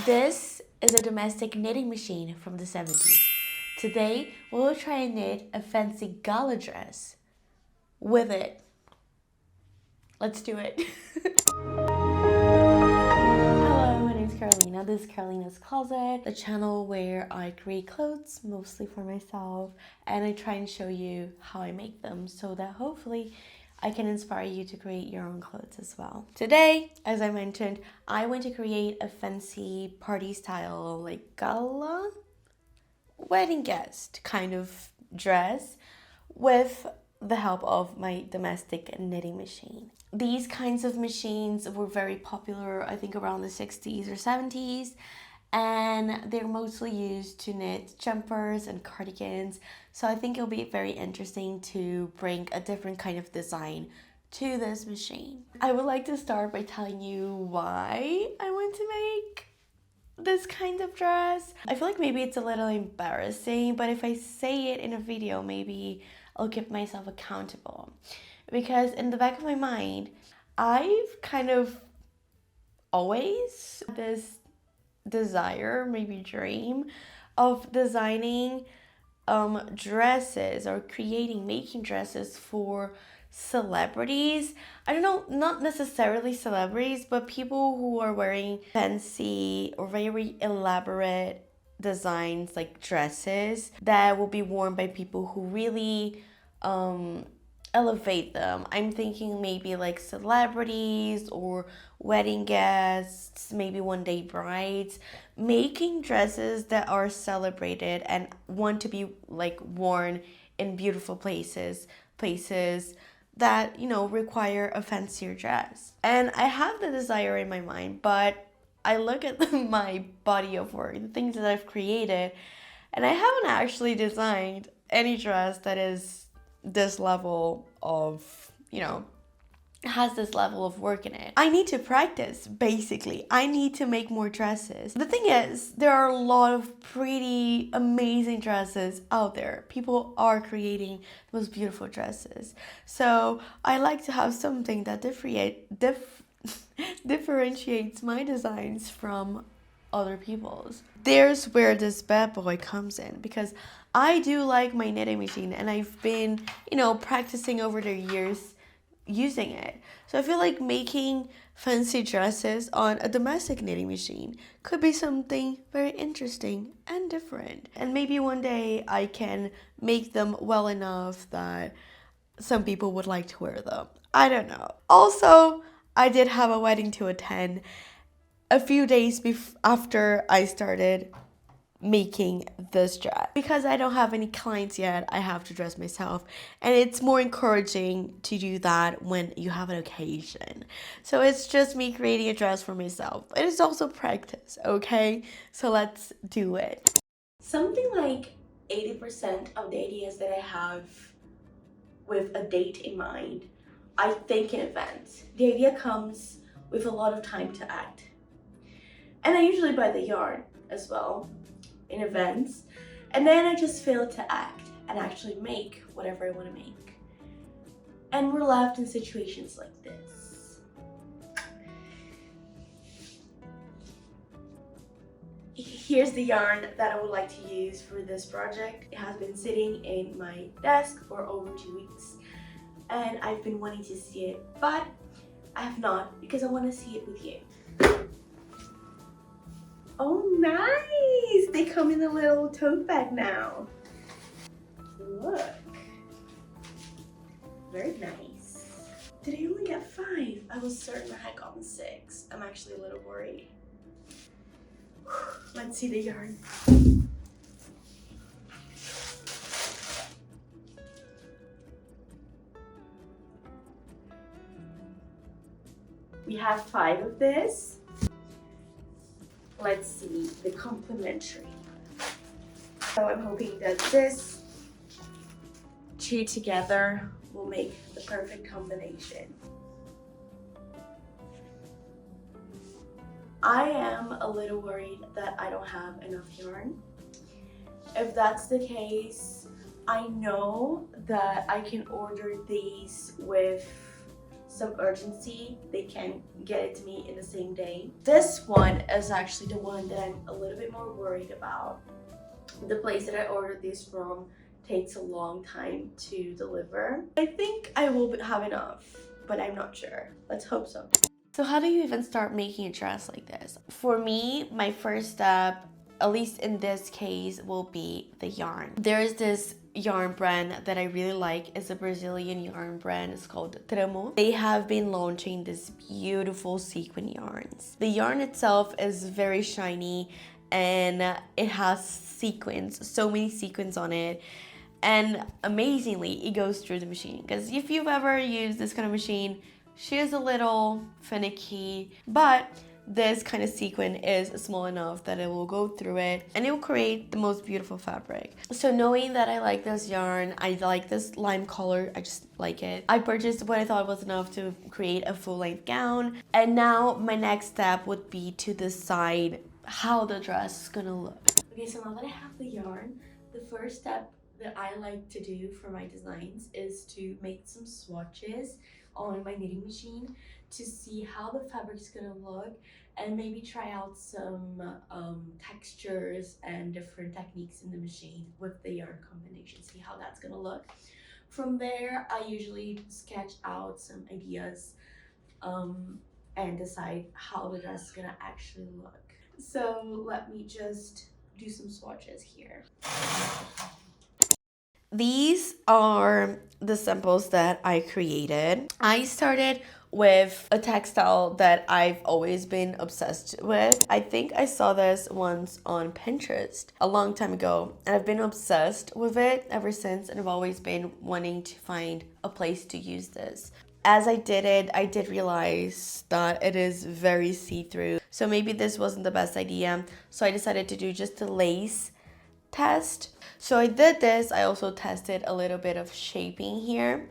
This is a domestic knitting machine from the 70s. Today, we'll try and knit a fancy gala dress with it. Let's do it. Hello, my name is Carolina. This is Carolina's Closet, the channel where I create clothes mostly for myself, and I try and show you how I make them so that hopefully I can inspire you to create your own clothes as well. Today, as I mentioned, I want to create a fancy party style, like gala, wedding guest kind of dress with the help of my domestic knitting machine. These kinds of machines were very popular, I think, around the 60s or 70s, and they're mostly used to knit jumpers and cardigans. So I think it'll be very interesting to bring a different kind of design to this machine. I would like to start by telling you why I want to make this kind of dress. I feel like maybe it's a little embarrassing, but if I say it in a video, maybe I'll keep myself accountable. Because in the back of my mind, I've kind of always had this desire, maybe dream, of designing dresses or making dresses for celebrities. I don't know, not necessarily celebrities, but people who are wearing fancy or very elaborate designs, like dresses that will be worn by people who really elevate them. I'm thinking maybe like celebrities or wedding guests, maybe one day brides, making dresses that are celebrated and want to be like worn in beautiful places that, you know, require a fancier dress. And I have the desire in my mind, but I look at my body of work, the things that I've created, and I haven't actually designed any dress that is this level of, you know, has this level of work in it. I need to practice, basically. I need to make more dresses. The thing is, there are a lot of pretty amazing dresses out there. People are creating the most beautiful dresses. So I like to have something that differentiates my designs from other people's. There's where this bad boy comes in, because I do like my knitting machine and I've been, you know, practicing over the years using it. So I feel like making fancy dresses on a domestic knitting machine could be something very interesting and different. And maybe one day I can make them well enough that some people would like to wear them. I don't know. Also, I did have a wedding to attend a few days after I started making this dress. Because I don't have any clients yet, I have to dress myself, and it's more encouraging to do that when you have an occasion. So it's just me creating a dress for myself. It is also practice, okay? So let's do it. Something like 80% of the ideas that I have with a date in mind, I think in advance. The idea comes with a lot of time to act. And I usually buy the yarn as well in advance, and then I just fail to act and actually make whatever I want to make. And we're left in situations like this. Here's the yarn that I would like to use for this project. It has been sitting in my desk for over 2 weeks, and I've been wanting to see it, but I have not, because I want to see it with you. Oh, nice! They come in a little tote bag now. Look. Very nice. Did I only get 5? I was certain I had gotten 6. I'm actually a little worried. Let's see the yarn. We have 5 of this. Let's see the complementary. So I'm hoping that this 2 together will make the perfect combination. I am a little worried that I don't have enough yarn. If that's the case, I know that I can order these with some urgency, they can get it to me in the same day. This one is actually the one that I'm a little bit more worried about. The place that I ordered this from takes a long time to deliver. I think I will have enough, but I'm not sure. Let's hope so. So how do you even start making a dress like this? For me, my first step, at least in this case, will be the yarn. There's this yarn brand that I really like. It's a Brazilian yarn brand. It's called Tramo. They have been launching this beautiful sequin yarns. The yarn itself is very shiny and it has sequins, so many sequins on it. And amazingly, it goes through the machine. Because if you've ever used this kind of machine, she is a little finicky, but this kind of sequin is small enough that it will go through it and it will create the most beautiful fabric. So knowing that I like this yarn, I like this lime color, I just like it. I purchased what I thought was enough to create a full-length gown. And now my next step would be to decide how the dress is gonna look. Okay, so now that I have the yarn, the first step that I like to do for my designs is to make some swatches on my knitting machine to see how the fabric's gonna look and maybe try out some textures and different techniques in the machine with the yarn combination, see how that's gonna look. From there, I usually sketch out some ideas and decide how the dress is gonna actually look. So let me just do some swatches here. These are the samples that I created. I started with a textile that I've always been obsessed with. I think I saw this once on Pinterest a long time ago, and I've been obsessed with it ever since, and I've always been wanting to find a place to use this. As I did it, I did realize that it is very see-through. So maybe this wasn't the best idea. So I decided to do just a lace test. So I did this. I also tested a little bit of shaping here.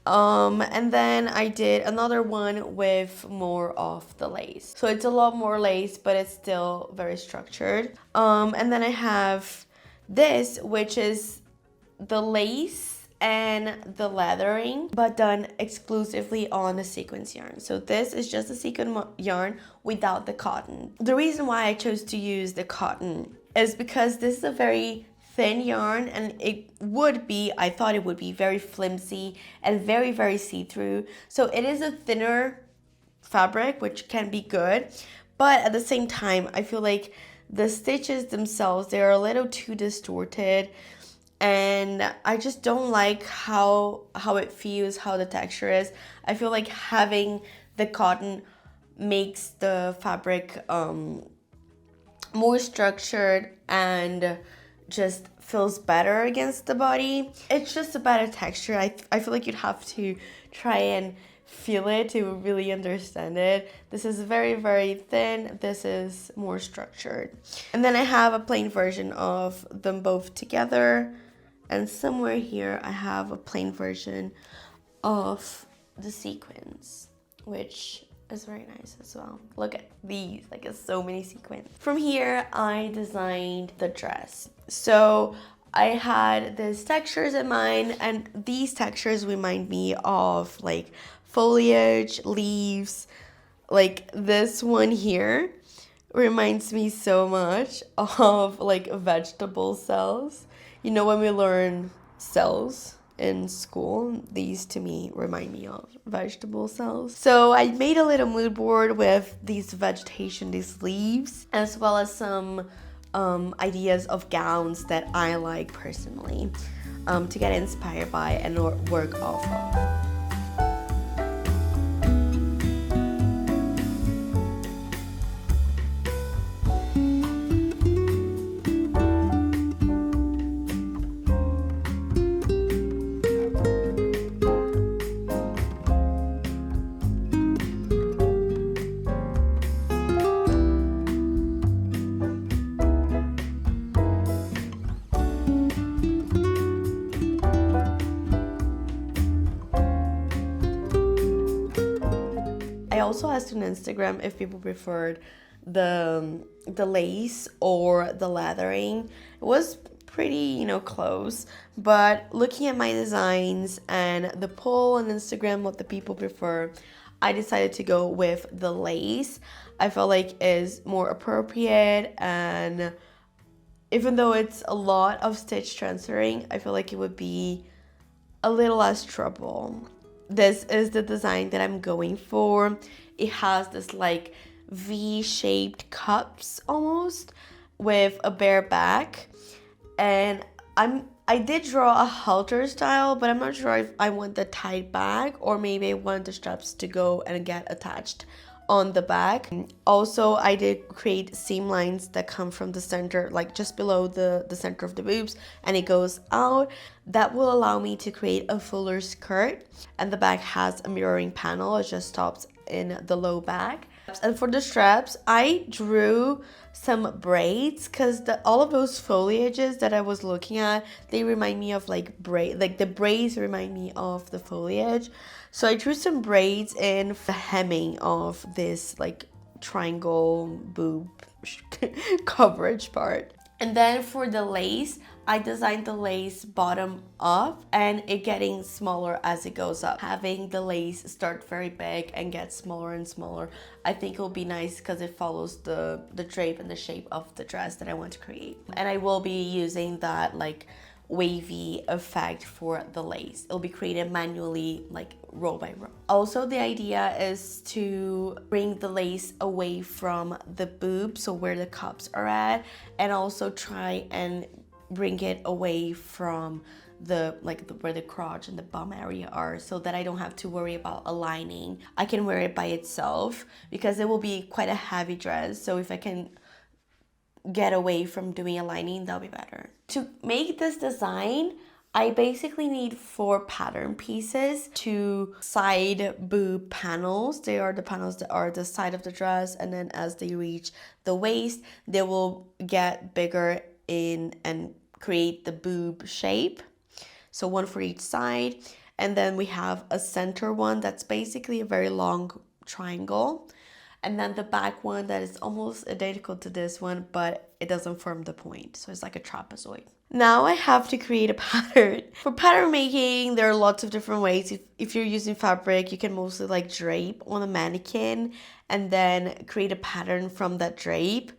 And then I did another one with more of the lace. So it's a lot more lace, but it's still very structured. And then I have this, which is the lace and the leathering, but done exclusively on the sequins yarn. So this is just a sequin yarn without the cotton. The reason why I chose to use the cotton is because this is a very thin yarn, and I thought it would be very flimsy and very, very see-through. So it is a thinner fabric, which can be good, but at the same time, I feel like the stitches themselves, they're a little too distorted, and I just don't like how it feels, how the texture is. I feel like having the cotton makes the fabric more structured and just feels better against the body. It's just a better texture. I feel like you'd have to try and feel it to really understand it. This is very, very thin. This is more structured. And then I have a plain version of them both together. And somewhere here I have a plain version of the sequins, which is very nice as well. Look at these, like it's so many sequins. From here, I designed the dress. So I had these textures in mind, and these textures remind me of like foliage, leaves. Like this one here reminds me so much of like vegetable cells. You know, when we learn cells in school, these to me remind me of vegetable cells. So I made a little mood board with these vegetation, these leaves, as well as some ideas of gowns that I like personally to get inspired by and work off of. I also asked on Instagram if people preferred the lace or the leathering. It was pretty, close. But looking at my designs and the poll on Instagram, what the people prefer, I decided to go with the lace. I felt like is more appropriate, and even though it's a lot of stitch transferring, I feel like it would be a little less trouble. This is the design that I'm going for. It has this like V-shaped cups almost with a bare back, and I did draw a halter style, but I'm not sure if I want the tight back or maybe I want the straps to go and get attached on the back. Also, I did create seam lines that come from the center, like just below the center of the boobs, and it goes out. That will allow me to create a fuller skirt, and the back has a mirroring panel. It just stops in the low back. And for the straps, I drew some braids because all of those foliages that I was looking at, they remind me of like the braids remind me of the foliage. So I drew some braids in the hemming of this like triangle boob coverage part. And then for the lace, I designed the lace bottom up and it getting smaller as it goes up. Having the lace start very big and get smaller and smaller, I think it'll be nice because it follows the drape and the shape of the dress that I want to create. And I will be using that like wavy effect for the lace. It'll be created manually, like row by row. Also, the idea is to bring the lace away from the boob, so where the cups are at, and also try and bring it away from where the crotch and the bum area are, so that I don't have to worry about aligning. I can wear it by itself because it will be quite a heavy dress, so if I can get away from doing a lining, that'll be better. To make this design, I basically need 4 pattern pieces, 2 side boob panels. They are the panels that are the side of the dress, and then as they reach the waist, they will get bigger in and create the boob shape. So 1 for each side. And then we have a center one that's basically a very long triangle. And then the back one that is almost identical to this one, but it doesn't form the point. So it's like a trapezoid. Now I have to create a pattern. For pattern making, there are lots of different ways. If you're using fabric, you can mostly like drape on a mannequin and then create a pattern from that drape.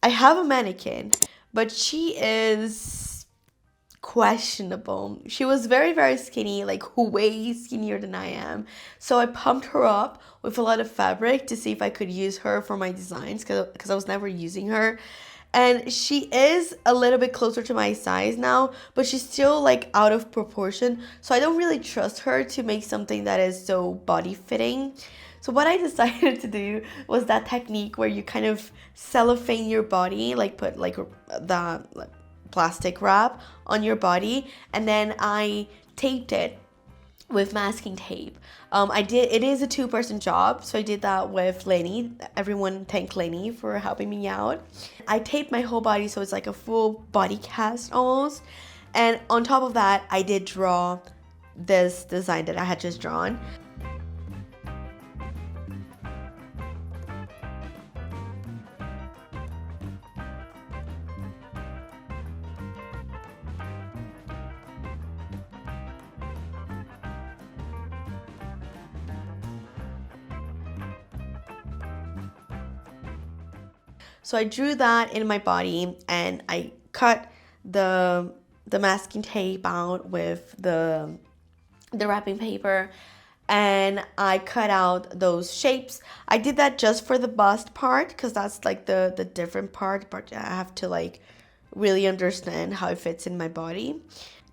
I have a mannequin, but she is questionable. She was very, very skinny, like way skinnier than I am. So I pumped her up with a lot of fabric to see if I could use her for my designs because I was never using her. And she is a little bit closer to my size now, but she's still like out of proportion. So I don't really trust her to make something that is so body fitting. So what I decided to do was that technique where you kind of cellophane your body, like put like the plastic wrap on your body, and then I taped it with masking tape. It is a 2-person job, so I did that with Lenny. Everyone thank Lenny for helping me out. I taped my whole body so it's like a full body cast almost, and on top of that I did draw this design that I had just drawn. So I drew that in my body and I cut the masking tape out with the wrapping paper, and I cut out those shapes. I did that just for the bust part because that's like the different part, but I have to like really understand how it fits in my body.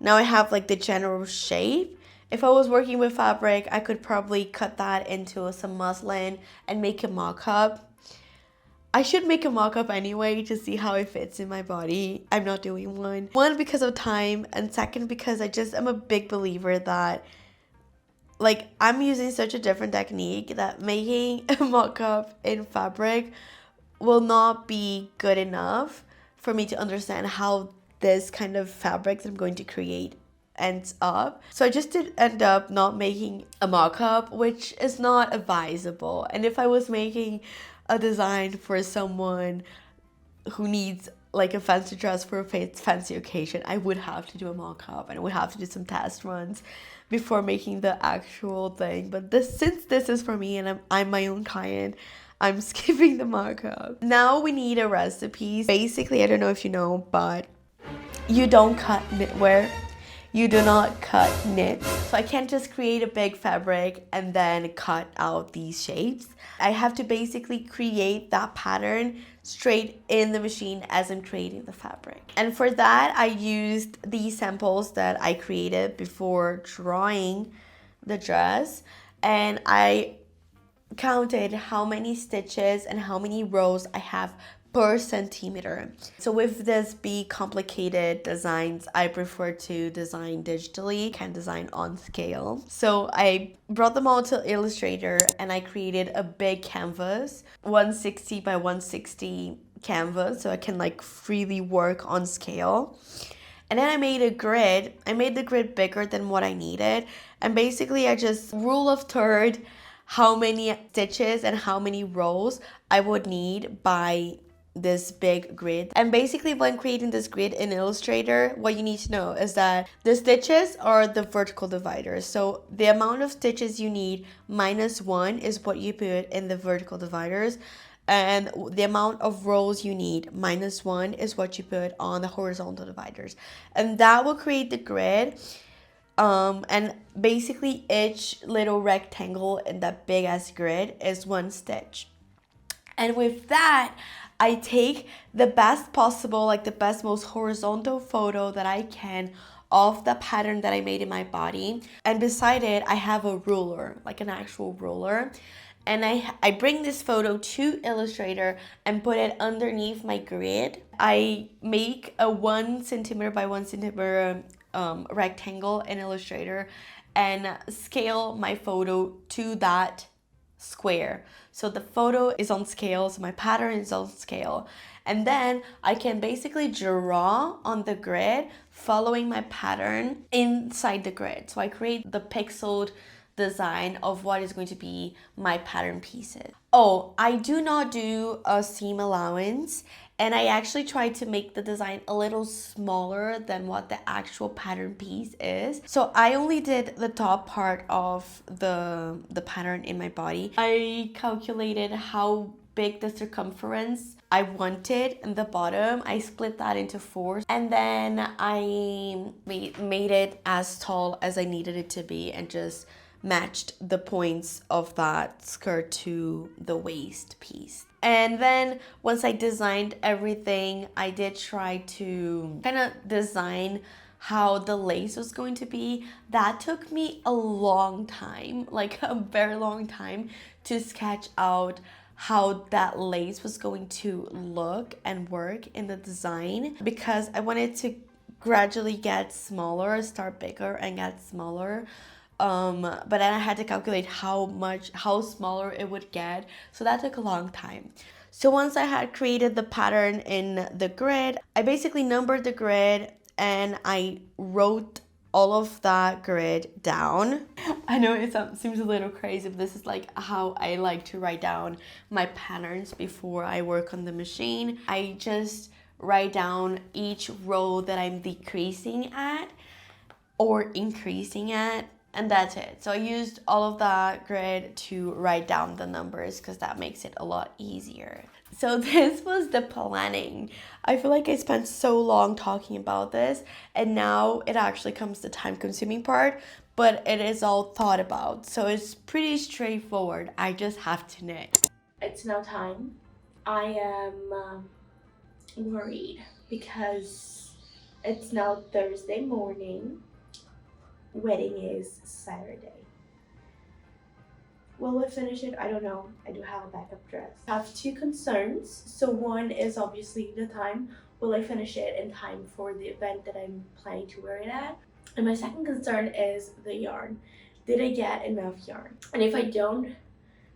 Now I have like the general shape. If I was working with fabric, I could probably cut that into some muslin and make a mock-up. I should make a mock-up anyway to see how it fits in my body. I'm not doing one. 1, because of time, and 2nd, because I'm a big believer that like I'm using such a different technique that making a mock-up in fabric will not be good enough for me to understand how this kind of fabric that I'm going to create ends up. So I just did end up not making a mock-up, which is not advisable. And if I was making a design for someone who needs like a fancy dress for a fancy occasion, I would have to do a mock-up and I would have to do some test runs before making the actual thing. But since this is for me and I'm my own client, I'm skipping the mock-up. Now we need a recipe. Basically, I don't know if you know, but you don't cut knitwear. You do not cut knit. So I can't just create a big fabric and then cut out these shapes. I have to basically create that pattern straight in the machine as I'm creating the fabric. And for that, I used these samples that I created before drawing the dress. And I counted how many stitches and how many rows I have per centimeter. So with this big complicated designs, I prefer to design digitally, can design on scale. So I brought them all to Illustrator and I created a big canvas, 160 by 160 canvas, so I can like freely work on scale. And then I made a grid. I made the grid bigger than what I needed. And basically I just rule of third how many stitches and how many rows I would need by this big grid. And basically when creating this grid in Illustrator, what you need to know is that the stitches are the vertical dividers. So the amount of stitches you need minus 1 is what you put in the vertical dividers. And the amount of rows you need minus 1 is what you put on the horizontal dividers. And that will create the grid. And basically each little rectangle in that big ass grid is 1 stitch. And with that, I take the best possible, like the best, most horizontal photo that I can of the pattern that I made in my body. And beside it, I have a ruler, like an actual ruler. And I bring this photo to Illustrator and put it underneath my grid. I make a 1 centimeter by 1 centimeter rectangle in Illustrator and scale my photo to that square. So the photo is on scale, so my pattern is on scale. And then I can basically draw on the grid following my pattern inside the grid. So I create the pixeled design of what is going to be my pattern pieces. Oh, I do not do a seam allowance, and I actually tried to make the design a little smaller than what the actual pattern piece is. So I only did the top part of the pattern in my body. I calculated how big the circumference I wanted in the bottom. I split that into 4, and then I made it as tall as I needed it to be and just matched the points of that skirt to the waist piece. And then once I designed everything, I did try to kind of design how the lace was going to be. That took me a long time, like a very long time, to sketch out how that lace was going to look and work in the design, because I wanted to gradually get smaller, start bigger and get smaller. But then I had to calculate how smaller it would get. So that took a long time. So once I had created the pattern in the grid, I basically numbered the grid and I wrote all of that grid down. I know it seems a little crazy, but this is like how I like to write down my patterns before I work on the machine. I just write down each row that I'm decreasing at or increasing at. And that's it. So I used all of that grid to write down the numbers because that makes it a lot easier. So this was the planning. I feel like I spent so long talking about this, and now it actually comes the time-consuming part, but it is all thought about. So it's pretty straightforward. I just have to knit. It's now time. I am worried because it's now Thursday morning. Wedding is Saturday. Will I finish it? I don't know. I do have a backup dress. I have 2 concerns. So one is obviously the time. Will I finish it in time for the event that I'm planning to wear it at? And my second concern is the yarn. Did I get enough yarn? And if I don't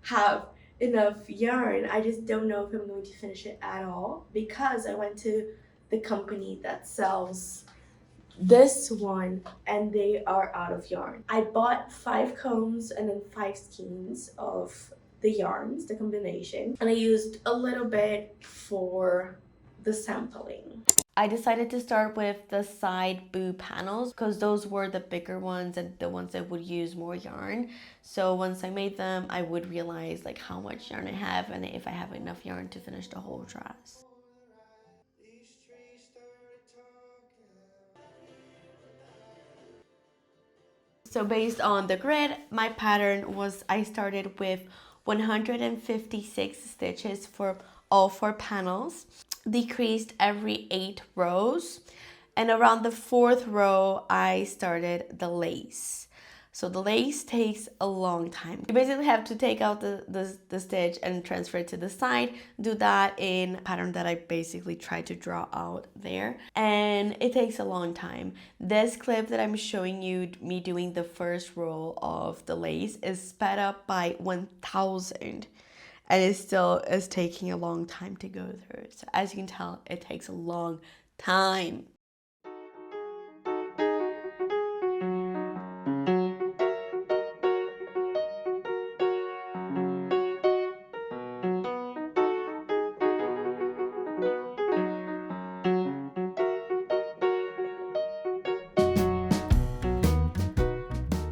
have enough yarn, I just don't know if I'm going to finish it at all, because I went to the company that sells this one and they are out of yarn. I bought 5 combs and then 5 skeins of the yarns, the combination, and I used a little bit for the sampling. I decided to start with the side boob panels because those were the bigger ones and the ones that would use more yarn. So once I made them, I would realize like how much yarn I have and if I have enough yarn to finish the whole dress. So based on the grid, my pattern was I started with 156 stitches for all 4 panels, decreased every 8 rows, and around the 4th row I started the lace. So the lace takes a long time. You basically have to take out the stitch and transfer it to the side. Do that in a pattern that I basically tried to draw out there. And it takes a long time. This clip that I'm showing you, me doing the first row of the lace, is sped up by 1000. And it still is taking a long time to go through. So as you can tell, it takes a long time.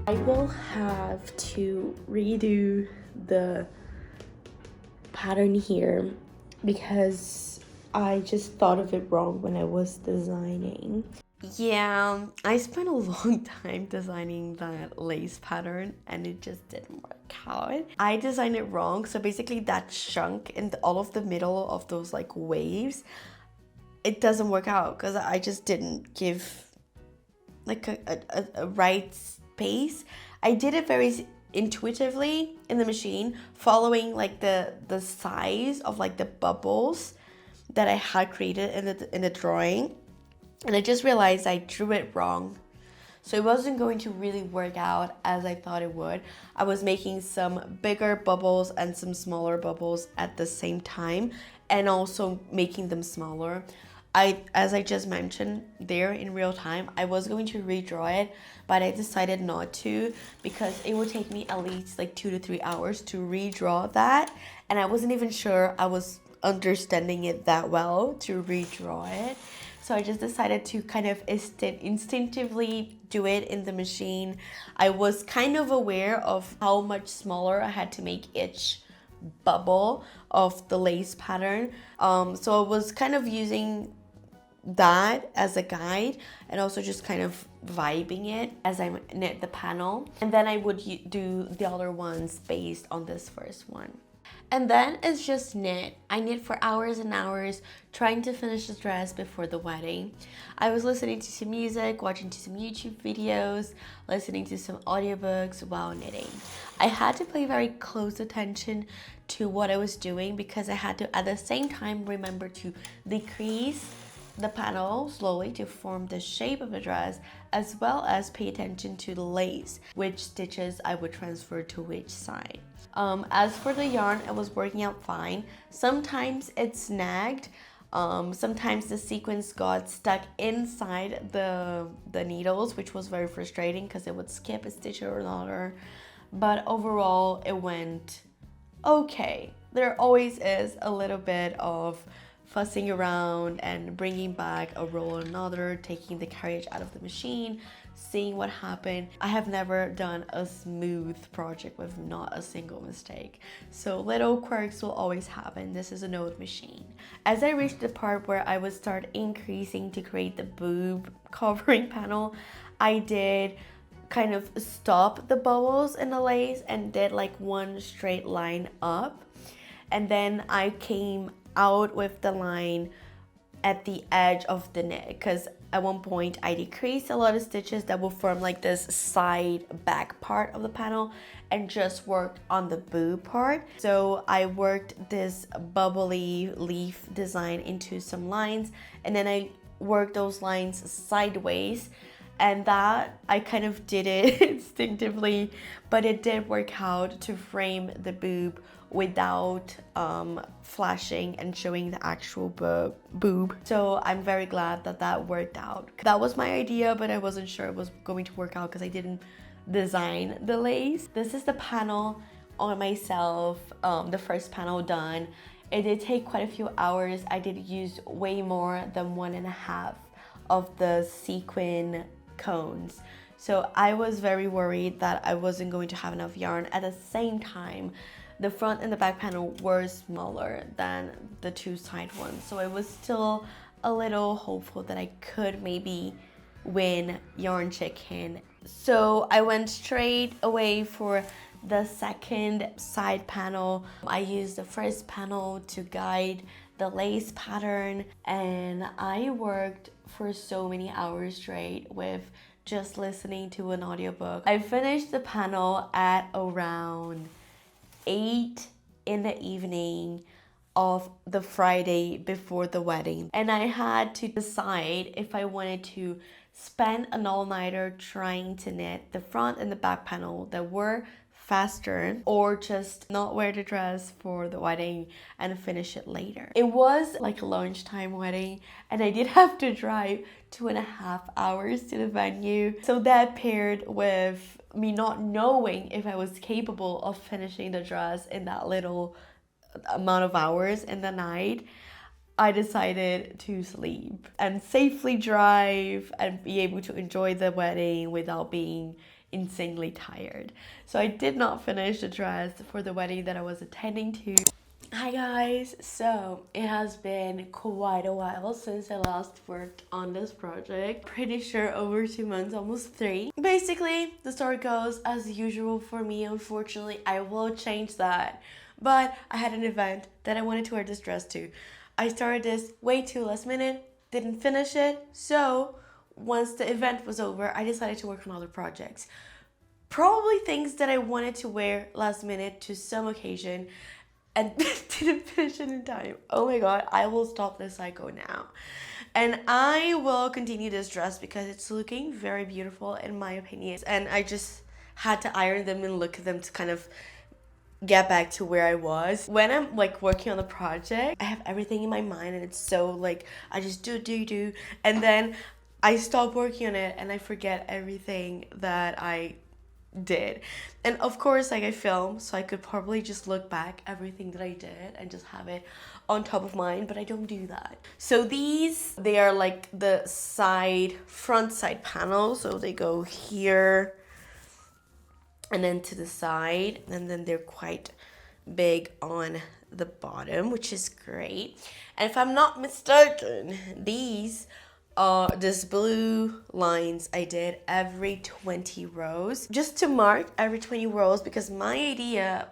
I will have to redo the pattern here because I just thought of it wrong when I was designing. Yeah, I spent a long time designing that lace pattern and it just didn't work out. I designed it wrong, so basically that chunk in all of the middle of those like waves, it doesn't work out because I just didn't give like a right space. I did it very intuitively in the machine, following like the size of like the bubbles that I had created in the drawing, and I just realized I drew it wrong. So it wasn't going to really work out as I thought it would. I was making some bigger bubbles and some smaller bubbles at the same time, and also making them smaller. As I just mentioned there in real time, I was going to redraw it, but I decided not to because it would take me at least like 2 to 3 hours to redraw that, and I wasn't even sure I was understanding it that well to redraw it. So I just decided to kind of instinctively do it in the machine. I was kind of aware of how much smaller I had to make each bubble of the lace pattern. So I was kind of using that as a guide and also just kind of vibing it as I knit the panel. And then I would do the other ones based on this first one. And then it's just knit. I knit for hours and hours trying to finish the dress before the wedding. I was listening to some music, watching to some YouTube videos, listening to some audiobooks while knitting. I had to pay very close attention to what I was doing because I had to at the same time remember to decrease the panel slowly to form the shape of the dress, as well as pay attention to the lace, which stitches I would transfer to which side. As for the yarn, it was working out fine. Sometimes it snagged. Sometimes the sequins got stuck inside the needles, which was very frustrating because it would skip a stitch or another. But overall, it went okay. There always is a little bit of fussing around and bringing back a roll or another, taking the carriage out of the machine, seeing what happened. I have never done a smooth project with not a single mistake. So little quirks will always happen. This is an old machine. As I reached the part where I would start increasing to create the boob covering panel, I did kind of stop the bubbles in the lace and did like one straight line up. And then I came out with the line at the edge of the knit because at one point I decreased a lot of stitches that will form like this side back part of the panel and just worked on the boob part. So I worked this bubbly leaf design into some lines and then I worked those lines sideways, and that I kind of did it instinctively, but it did work out to frame the boob without flashing and showing the actual boob. So I'm very glad that that worked out. That was my idea, but I wasn't sure it was going to work out because I didn't design the lace. This is the panel on myself, the first panel done. It did take quite a few hours. I did use way more than 1.5 of the sequin cones. So I was very worried that I wasn't going to have enough yarn. At the same time, the front and the back panel were smaller than the two side ones. So I was still a little hopeful that I could maybe win yarn chicken. So I went straight away for the second side panel. I used the first panel to guide the lace pattern, and I worked for so many hours straight with just listening to an audiobook. I finished the panel at around 8 in the evening of the Friday before the wedding, and I had to decide if I wanted to spend an all-nighter trying to knit the front and the back panel that were faster, or just not wear the dress for the wedding and finish it later. It was like a lunchtime wedding, and I did have to drive 2.5 hours to the venue. So that paired with me not knowing if I was capable of finishing the dress in that little amount of hours in the night, I decided to sleep and safely drive and be able to enjoy the wedding without being insanely tired. So I did not finish the dress for the wedding that I was attending to. Hi guys, so it has been quite a while since I last worked on this project. Pretty sure over 2 months, almost 3. Basically, the story goes as usual for me. Unfortunately, I will change that. But I had an event that I wanted to wear this dress to. I started this way too last minute, didn't finish it, so once the event was over, I decided to work on other projects. Probably things that I wanted to wear last minute to some occasion and didn't finish it in time. Oh my god, I will stop this cycle now. And I will continue this dress because it's looking very beautiful in my opinion. And I just had to iron them and look at them to kind of get back to where I was. When I'm like working on the project, I have everything in my mind and it's so like, I just do. And then I stop working on it and I forget everything that I did. And of course, like I film, so I could probably just look back everything that I did and just have it on top of mind, but I don't do that. So these, they are like the front side panels. So they go here and then to the side, and then they're quite big on the bottom, which is great. And if I'm not mistaken, these are this blue lines I did every 20 rows, just to mark every 20 rows, because my idea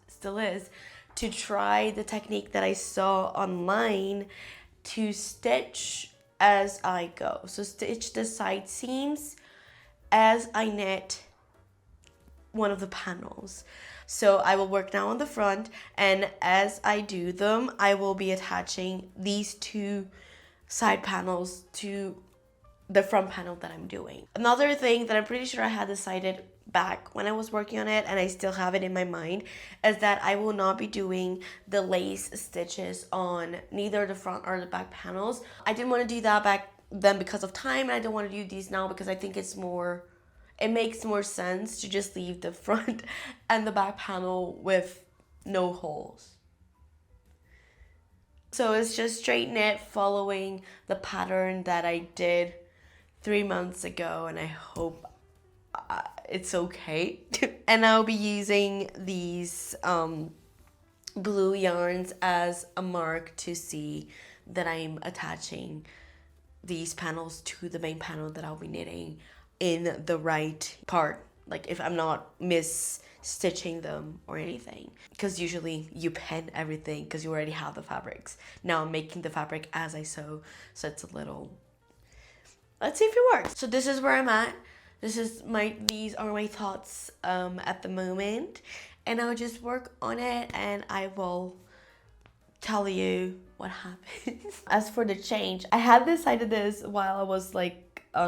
still is to try the technique that I saw online to stitch as I go. So stitch the side seams as I knit one of the panels. So I will work now on the front, and as I do them, I will be attaching these two side panels to the front panel that I'm doing. Another thing that I'm pretty sure I had decided back when I was working on it, and I still have it in my mind, is that I will not be doing the lace stitches on neither the front or the back panels. I didn't want to do that back then because of time, and I don't want to do these now because I think it makes more sense to just leave the front and the back panel with no holes. So it's just straight knit following the pattern that I did 3 months ago, and I hope it's okay. And I'll be using these blue yarns as a mark to see that I'm attaching these panels to the main panel that I'll be knitting in the right part, like if I'm not stitching them or anything, because usually you pen everything because you already have the fabrics. Now I'm making the fabric as I sew, so it's a little, let's see if it works. So this is where I'm at. These are my thoughts at the moment, and I'll just work on it and I will tell you what happens. As for the change, I had decided this while I was like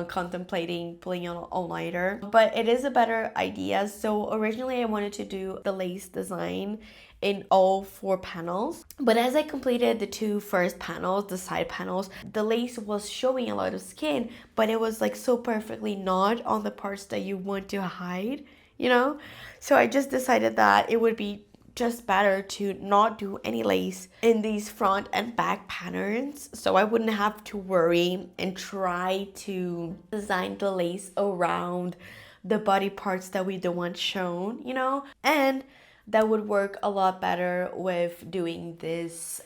contemplating pulling on an all-nighter, but it is a better idea. So originally I wanted to do the lace design in all 4 panels, but as I completed the 2 first panels, the side panels, the lace was showing a lot of skin, but it was like so perfectly not on the parts that you want to hide, you know? So I just decided that it would be just better to not do any lace in these front and back patterns, so I wouldn't have to worry and try to design the lace around the body parts that we don't want shown, you know? And that would work a lot better with doing this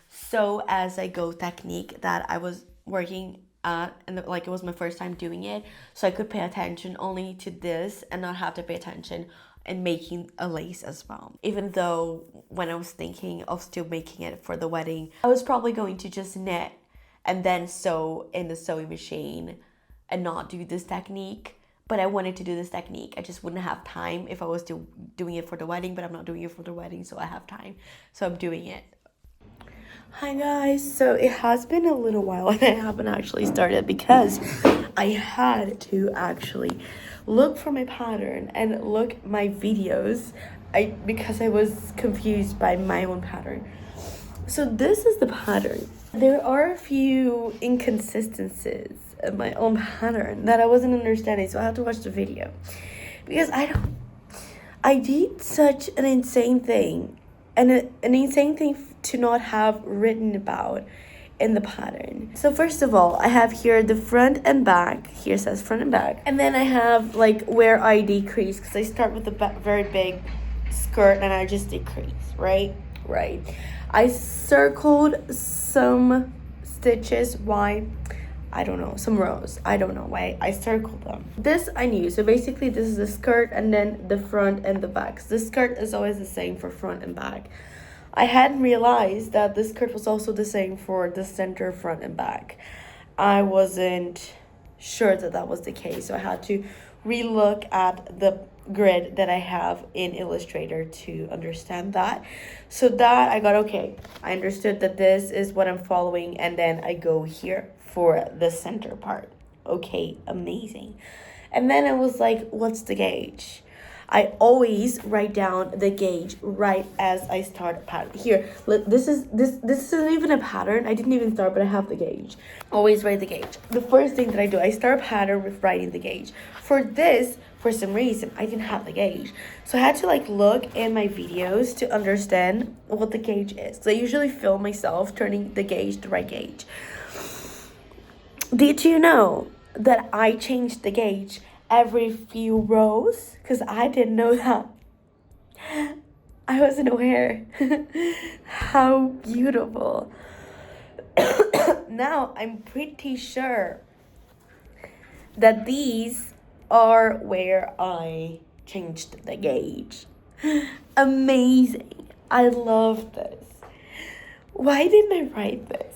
sew as I go technique that I was working at, and like it was my first time doing it, so I could pay attention only to this and not have to pay attention and making a lace as well. Even though when I was thinking of still making it for the wedding, I was probably going to just knit and then sew in the sewing machine and not do this technique. But I wanted to do this technique. I just wouldn't have time if I was still doing it for the wedding, but I'm not doing it for the wedding, so I have time. So I'm doing it. Hi guys, so it has been a little while and I haven't actually started because I had to actually look for my pattern and look my videos because I was confused by my own pattern. So this is the pattern. There are a few inconsistencies in my own pattern that I wasn't understanding, so I had to watch the video because I did such an insane thing, and an insane thing to not have written about in the pattern. So first of all, I have here the front and back. Here says front and back, and then I have like where I decrease, because I start with a very big skirt and I just decrease, right. I circled some stitches. Why? I don't know. Some rows. I don't know why I circled them. This I knew. So basically this is the skirt and then the front and the back. So the skirt is always the same for front and back. I hadn't realized that the skirt was also the same for the center, front and back. I wasn't sure that that was the case, so I had to relook at the grid that I have in Illustrator to understand that. So that I got, okay, I understood that this is what I'm following, and then I go here for the center part. Okay, amazing. And then I was like, what's the gauge? I always write down the gauge right as I start a pattern. Here, this isn't even a pattern. I didn't even start, but I have the gauge. Always write the gauge. The first thing that I do, I start a pattern with writing the gauge. For this, for some reason, I didn't have the gauge. So I had to like look in my videos to understand what the gauge is. So I usually film myself turning the gauge to right gauge. Did you know that I changed the gauge every few rows? Because I didn't know that. I wasn't aware. How beautiful. Now I'm pretty sure that these are where I changed the gauge. Amazing. I love this. Why didn't I write this?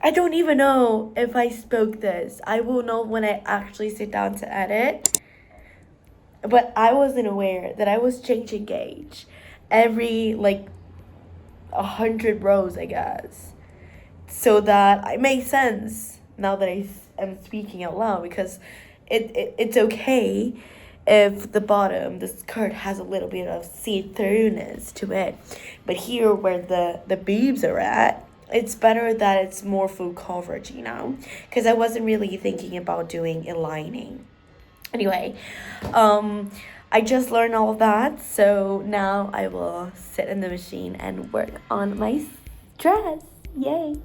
I don't even know if I spoke this. I will know when I actually sit down to edit. But I wasn't aware that I was changing gauge every like 100 rows, I guess. So that it makes sense now that I am speaking out loud, because it's okay if the bottom, the skirt, has a little bit of see-throughness to it. But here where the boobs are at, it's better that it's more full coverage, you know, because I wasn't really thinking about doing a lining. Anyway, I just learned all of that, so now I will sit in the machine and work on my dress. Yay!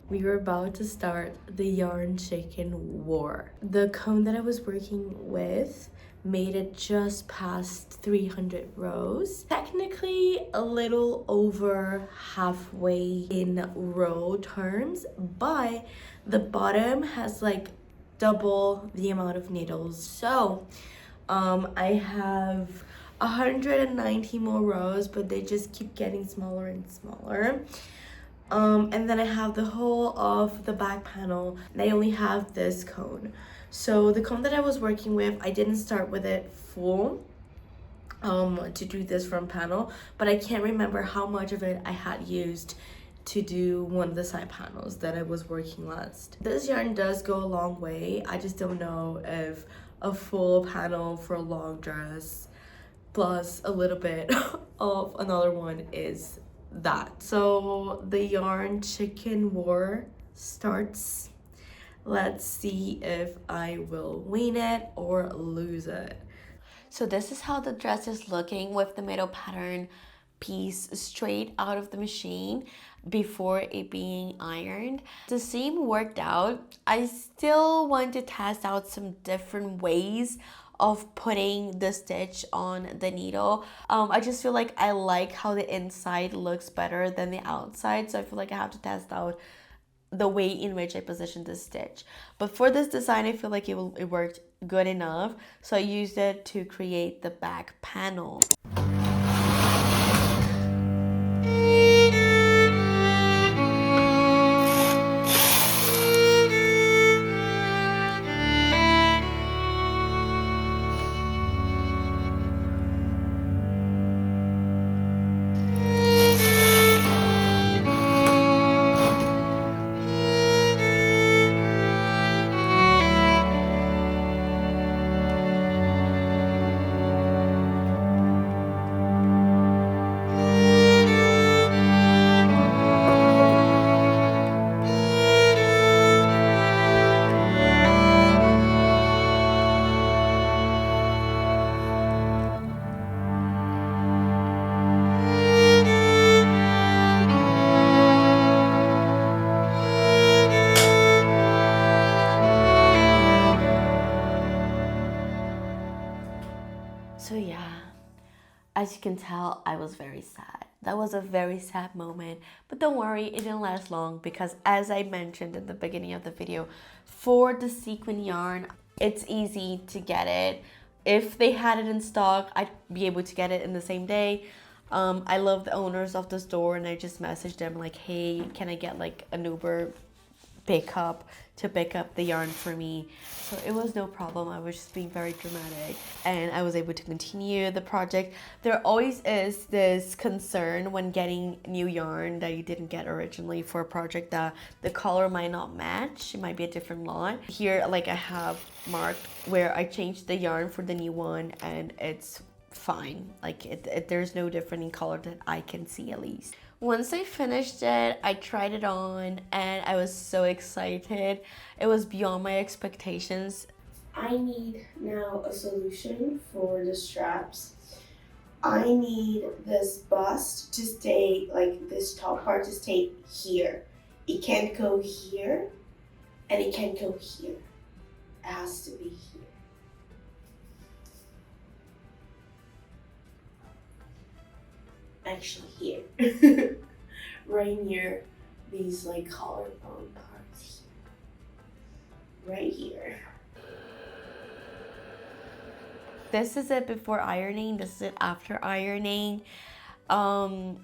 We were about to start the yarn chicken war. The cone that I was working with made it just past 300 rows. Technically a little over halfway in row terms, but the bottom has like double the amount of needles. So I have 190 more rows, but they just keep getting smaller and smaller. And then I have the whole of the back panel, and I only have this cone. So the cone that I was working with, I didn't start with it full to do this front panel, but I can't remember how much of it I had used to do one of the side panels that I was working last. This yarn does go a long way. I just don't know if a full panel for a long dress plus a little bit of another one is that. So the yarn chicken war starts. Let's see if I will win it or lose it. So this is how the dress is looking with the middle pattern piece straight out of the machine before it being ironed. The seam worked out. I still want to test out some different ways of putting the stitch on the needle. I just feel like I like how the inside looks better than the outside, so I feel like I have to test out the way in which I positioned the stitch. But for this design, I feel like it worked good enough, so I used it to create the back panel. So yeah, as you can tell, I was very sad. That was a very sad moment, but don't worry, it didn't last long because as I mentioned in the beginning of the video, for the sequin yarn, it's easy to get it. If they had it in stock, I'd be able to get it in the same day. I love the owners of the store and I just messaged them like, hey, can I get like an Uber pickup to pick up the yarn for me? So it was no problem. I was just being very dramatic and I was able to continue the project. There always is this concern when getting new yarn that you didn't get originally for a project that the color might not match. It might be a different lot. Here, like I have marked where I changed the yarn for the new one and it's fine. Like there's no different in color that I can see at least. Once I finished it, I tried it on and I was so excited. It was beyond my expectations. I need now a solution for the straps. I need this bust to stay, like this top part to stay here. It can't go here and it can't go here. It has to be here. Actually here. Right near these like collarbone parts. Right here. This is it before ironing. This is it after ironing. I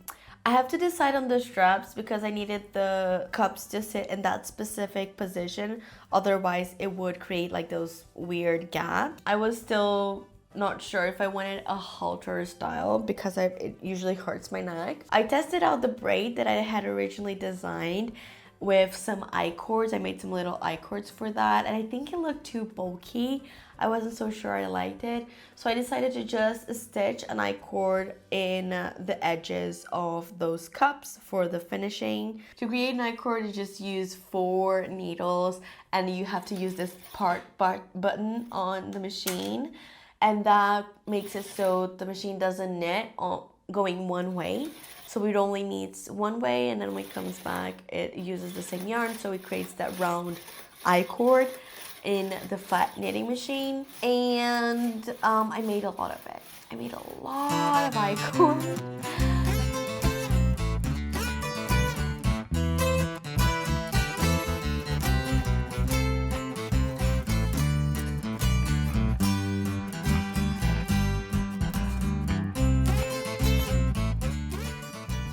have to decide on the straps because I needed the cups to sit in that specific position. Otherwise, it would create like those weird gaps. I was still not sure if I wanted a halter style because it usually hurts my neck. I tested out the braid that I had originally designed with some I-cords. I made some little I-cords for that and I think it looked too bulky. I wasn't so sure I liked it. So I decided to just stitch an I-cord in the edges of those cups for the finishing. To create an I-cord, you just use 4 needles and you have to use this button on the machine. And that makes it so the machine doesn't knit going one way. So it only needs one way and then when it comes back, it uses the same yarn. So it creates that round I-cord. in the flat knitting machine, and I made a lot of it. I made a lot of icons.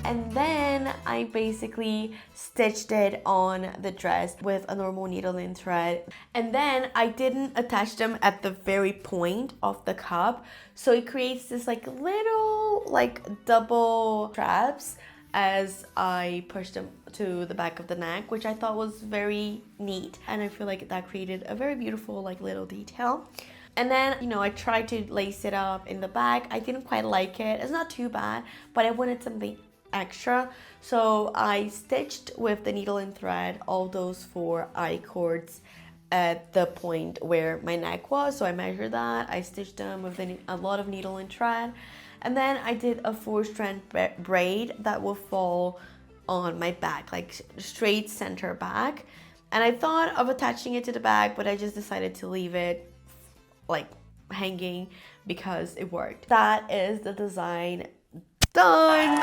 And then I basically stitched it on the dress with a normal needle and thread. And then I didn't attach them at the very point of the cup. So it creates this like little like double straps as I pushed them to the back of the neck, which I thought was very neat. And I feel like that created a very beautiful like little detail. And then, you know, I tried to lace it up in the back. I didn't quite like it. It's not too bad, but I wanted something extra, so I stitched with the needle and thread all those 4 I-cords at the point where my neck was. So I measured that, I stitched them with a lot of needle and thread, and then I did a 4-strand braid that will fall on my back, like straight center back. And I thought of attaching it to the back, but I just decided to leave it like hanging because it worked. That is the design done.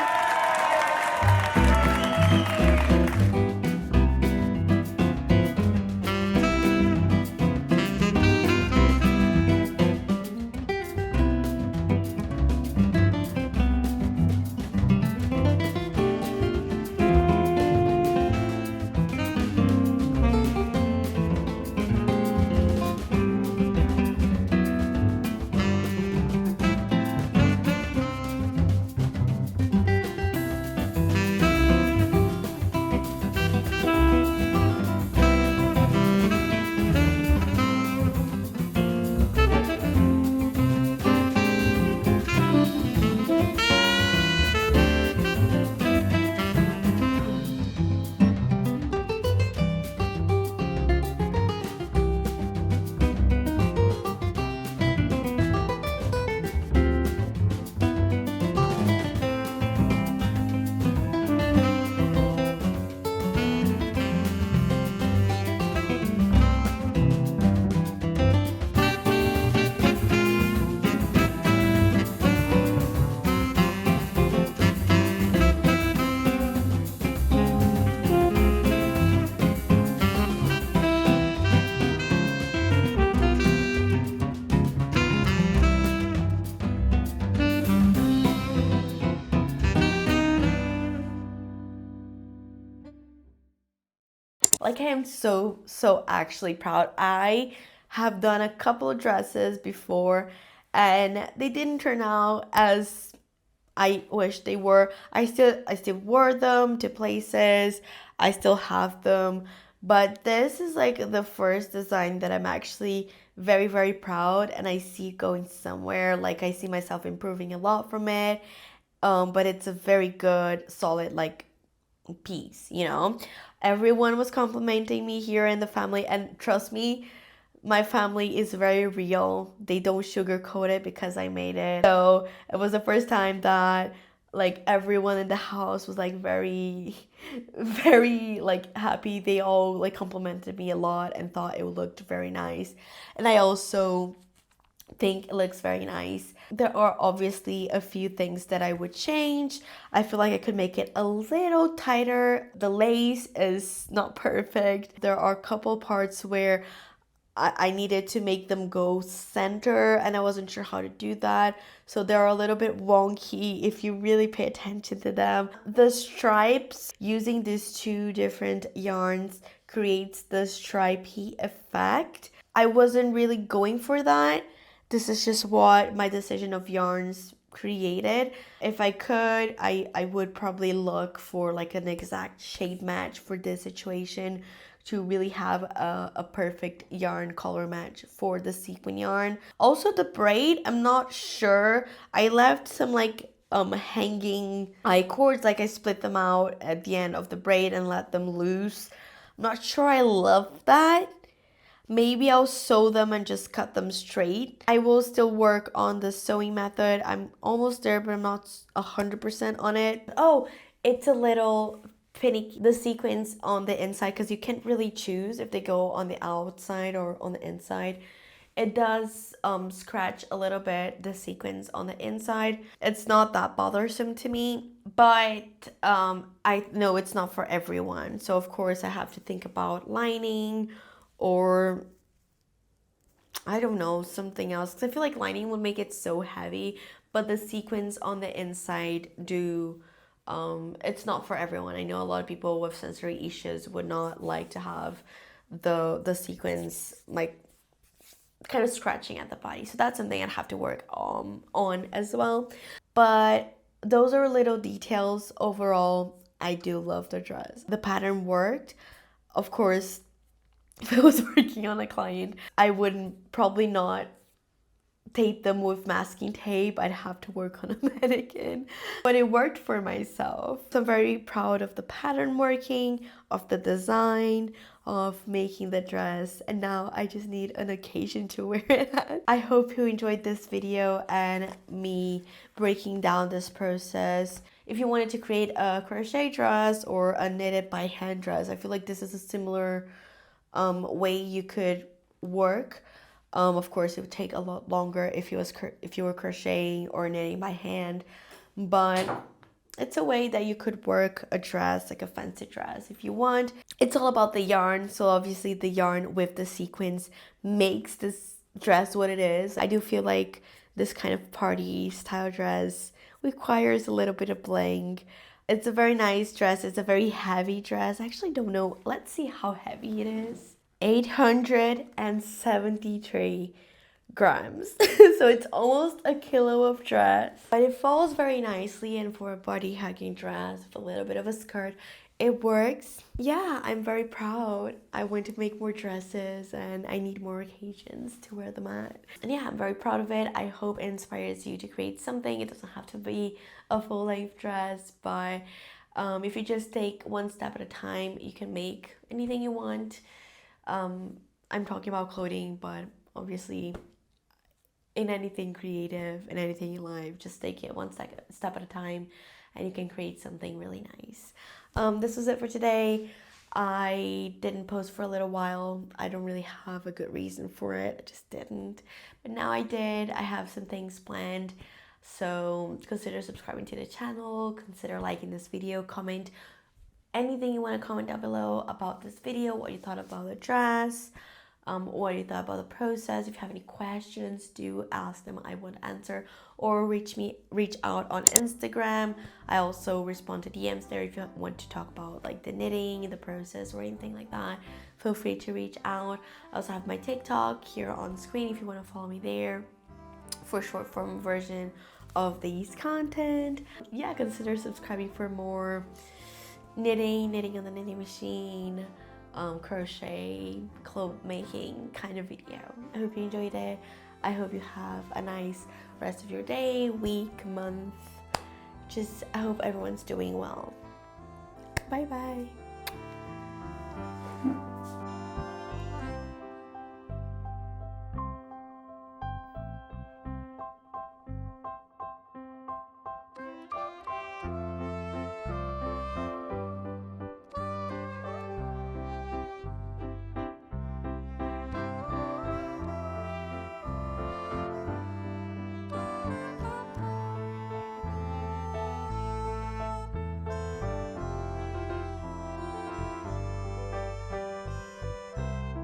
Like, I am so actually proud. I have done a couple of dresses before and they didn't turn out as I wish they were. I still wore them to places. I still have them. But this is like the first design that I'm actually very proud, and I see it going somewhere. Like, I see myself improving a lot from it. But it's a very good, solid like piece, you know. Everyone was complimenting me here in the family, and trust me, my family is very real. They don't sugarcoat it because I made it. So it was the first time that like everyone in the house was like very very like happy. They all like complimented me a lot and thought it looked very nice. And I also think it looks very nice. There are obviously a few things that I would change. I feel like I could make it a little tighter. The lace is not perfect. There are a couple parts where I needed to make them go center and I wasn't sure how to do that. So they're a little bit wonky if you really pay attention to them. The stripes, using these 2 different yarns creates the stripey effect. I wasn't really going for that. This is just what my decision of yarns created. If I could, I would probably look for like an exact shade match for this situation to really have a perfect yarn color match for the sequin yarn. Also the braid, I'm not sure. I left some like hanging I-cords, like I split them out at the end of the braid and let them loose. I'm not sure I love that. Maybe I'll sew them and just cut them straight. I will still work on the sewing method. I'm almost there, but I'm not 100% on it. Oh, it's a little finicky the sequins on the inside, because you can't really choose if they go on the outside or on the inside. It does scratch a little bit the sequins on the inside. It's not that bothersome to me, but I know it's not for everyone. So of course I have to think about lining, or I don't know, something else. Because I feel like lining would make it so heavy, but the sequins on the inside do. It's not for everyone. I know a lot of people with sensory issues would not like to have the sequins like kind of scratching at the body. So that's something I'd have to work on as well. But those are little details. Overall, I do love the dress. The pattern worked. Of course, if I was working on a client, I wouldn't probably not tape them with masking tape. I'd have to work on a mannequin, but it worked for myself. So I'm very proud of the pattern working, of the design, of making the dress, and now I just need an occasion to wear it at. I hope you enjoyed this video and me breaking down this process. If you wanted to create a crochet dress or a knitted by hand dress, I feel like this is a similar way you could work. Of course, it would take a lot longer if you were crocheting or knitting by hand, but it's a way that you could work a dress, like a fancy dress, if you want. It's all about the yarn, so obviously the yarn with the sequins makes this dress what it is. I do feel like this kind of party style dress requires a little bit of bling. It's a very nice dress. It's a very heavy dress. I actually don't know. Let's see how heavy it is. 873 grams. So it's almost a kilo of dress. But it falls very nicely, and for a body hugging dress with a little bit of a skirt, it works. Yeah, I'm very proud. I want to make more dresses and I need more occasions to wear them at. And yeah, I'm very proud of it. I hope it inspires you to create something. It doesn't have to be a full-length dress, but if you just take one step at a time, you can make anything you want. I'm talking about clothing, but obviously in anything creative, in anything in life, just take it one step at a time and you can create something really nice. This was it for today. I didn't post for a little while. I don't really have a good reason for it. I just didn't. But now I did. I have some things planned. So consider subscribing to the channel. Consider liking this video. Comment anything you want to comment down below about this video, what you thought about the dress, what you thought about the process. If you have any questions, do ask them. I would answer, or reach out on Instagram. I also respond to DMs there. If you want to talk about like the knitting, the process, or anything like that, feel free to reach out. I also have my TikTok here on screen if you want to follow me there for short form version of these content. Yeah, consider subscribing for more knitting on the knitting machine, crochet, clothes making kind of video. I hope you enjoyed it. I hope you have a nice rest of your day, week, month. I hope everyone's doing well. Bye bye.